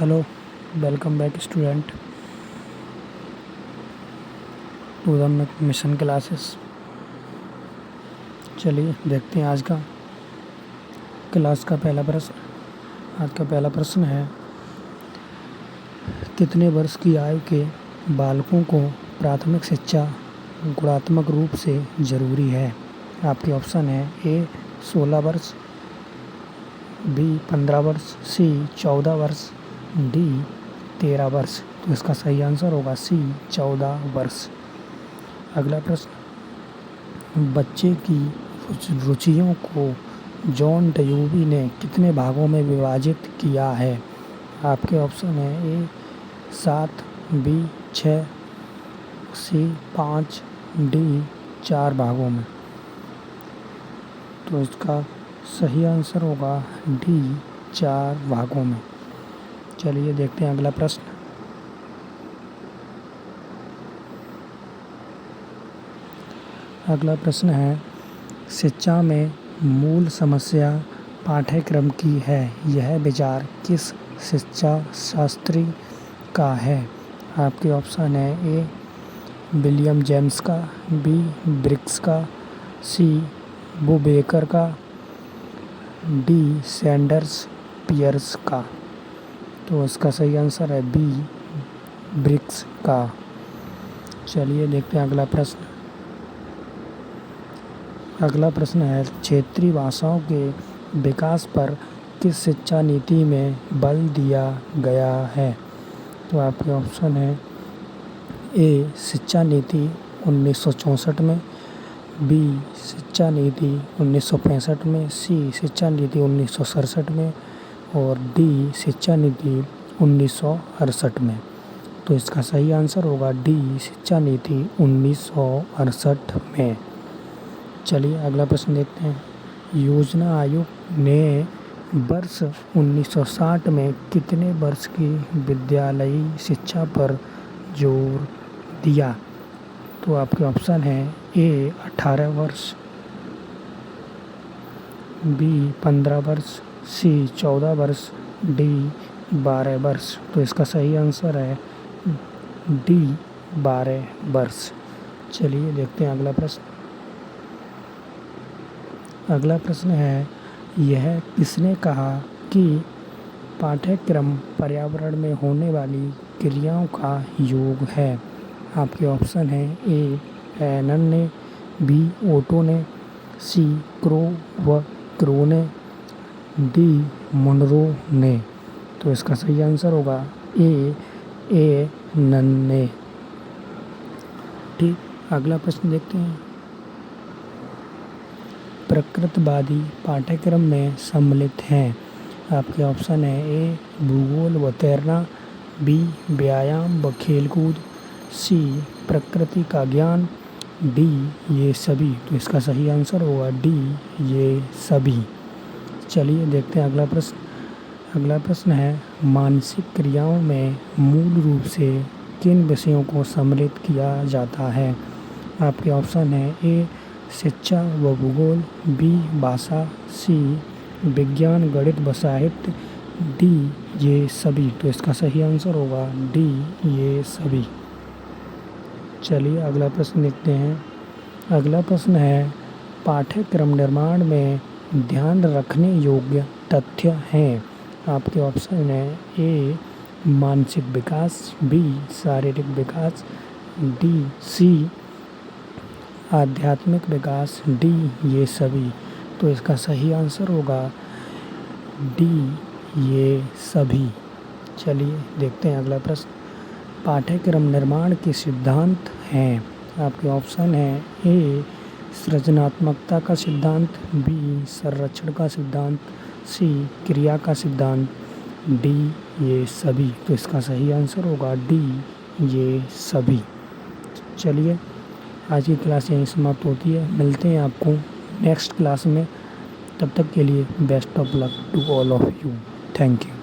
Hello, welcome back student to the mission classes. चलिए देखते हैं आज का क्लास का पहला प्रश्न। आज का पहला प्रश्न है, कितने वर्ष की आयु के बालकों को प्राथमिक शिक्षा गुणात्मक रूप से ज़रूरी है? आपके ऑप्शन है ए 16 वर्ष, बी 15 वर्ष, सी 14 वर्ष, डी 13 वर्ष। तो इसका सही आंसर होगा सी 14 वर्ष। अगला प्रश्न, बच्चे की रुचियों को जॉन डयूवी ने कितने भागों में विभाजित किया है? आपके ऑप्शन है ए 7, बी 6, सी 5, डी 4 भागों में। तो इसका सही आंसर होगा डी 4 भागों में। चलिए देखते हैं अगला प्रश्न। अगला प्रश्न है, शिक्षा में मूल समस्या पाठ्यक्रम की है, यह विचार किस शिक्षा शास्त्री का है? आपके ऑप्शन है ए विलियम जेम्स का, बी ब्रिक्स का, सी बुबेकर का, डी सैंडर्स पियर्स का। तो इसका सही आंसर है बी ब्रिक्स का। चलिए देखते हैं अगला प्रश्न। अगला प्रश्न है, क्षेत्रीय भाषाओं के विकास पर किस शिक्षा नीति में बल दिया गया है? तो आपके ऑप्शन है ए शिक्षा नीति 1964 में, बी शिक्षा नीति 1965 में, सी शिक्षा नीति 1967 में और डी शिक्षा नीति 1968 में। तो इसका सही आंसर होगा डी शिक्षा नीति 1968 में। चलिए अगला प्रश्न देखते हैं। योजना आयोग ने वर्ष 1960 में कितने वर्ष की विद्यालयी शिक्षा पर जोर दिया? तो आपके ऑप्शन है ए 18 वर्ष, बी 15 वर्ष, सी 14 वर्ष, डी 12 वर्ष। तो इसका सही आंसर है डी 12 वर्ष। चलिए देखते हैं अगला प्रश्न। अगला प्रश्न है, यह किसने कहा कि पाठ्यक्रम पर्यावरण में होने वाली क्रियाओं का योग है? आपके ऑप्शन है ए एनन ने, बी ओटो ने, सी क्रो ने, डी मुनरो ने। तो इसका सही आंसर होगा ए नन ने। ठीक, अगला प्रश्न देखते हैं। प्रकृतवादी पाठ्यक्रम में सम्मिलित हैं। आपके ऑप्शन है ए भूगोल व तैरना, बी व्यायाम व खेलकूद, सी प्रकृति का ज्ञान, डी ये सभी। तो इसका सही आंसर होगा डी ये सभी। चलिए देखते हैं अगला प्रश्न। अगला प्रश्न है, मानसिक क्रियाओं में मूल रूप से किन विषयों को सम्मिलित किया जाता है? आपके ऑप्शन है ए शिक्षा व भूगोल, बी भाषा, सी विज्ञान गणित व साहित्य, डी ये सभी। तो इसका सही आंसर होगा डी ये सभी। चलिए अगला प्रश्न देखते हैं। अगला प्रश्न है, पाठ्यक्रम निर्माण में ध्यान रखने योग्य तथ्य हैं। आपके ऑप्शन है ए मानसिक विकास, बी शारीरिक विकास, सी आध्यात्मिक विकास, डी ये सभी। तो इसका सही आंसर होगा डी ये सभी। चलिए देखते हैं अगला प्रश्न। पाठ्यक्रम निर्माण के सिद्धांत हैं। आपके ऑप्शन है ए सृजनात्मकता का सिद्धांत, बी संरक्षण का सिद्धांत, सी क्रिया का सिद्धांत, डी ये सभी। तो इसका सही आंसर होगा डी ये सभी। चलिए आज की क्लास यहीं समाप्त होती है। मिलते हैं आपको नेक्स्ट क्लास में। तब तक के लिए best of luck to all of you. Thank you.